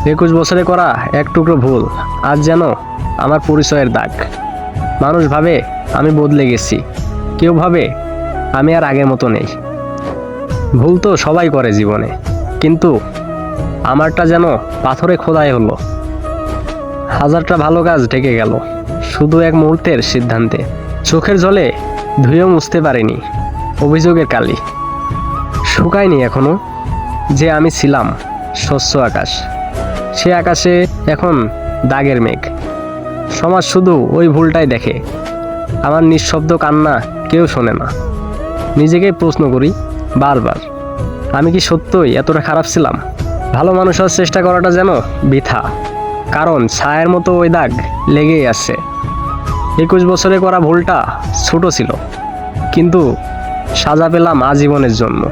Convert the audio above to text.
21 বছরে করা এক টুকরো ভুল আজ যেন আমার পরিচয়ের দাগ। মানুষ ভাবে আমি বদলে গেছি, কেউ ভাবে আমি আর আগের মতো নেই। ভুল তো সবাই করে জীবনে, কিন্তু আমারটা যেন পাথরে খোদাই হলো। হাজারটা ভালো কাজ ঢেকে গেল শুধু এক মুহূর্তের সিদ্ধান্তে। চোখের জলে ধুয়েও মুছতে পারিনি অভিযোগের কালি। শুকায়নি এখনো যে আমি ছিলাম স্বচ্ছ আকাশ, সে আকাশে এখন দাগের মেঘ। সমাজ শুধু ওই ভুলটাই দেখে, আমার নিঃশব্দ কান্না কেউ শোনে না। নিজেকেই প্রশ্ন করি বারবার, আমি কি সত্যই এতটা খারাপ ছিলাম? ভালো মানুষ হওয়ার চেষ্টা করাটা যেন বৃথা, কারণ ছায়ের মতো ওই দাগ লেগেই আছে। 21 বছরে করা ভুলটা ছোট ছিল, কিন্তু সাজা পেলাম আজীবনের জন্য।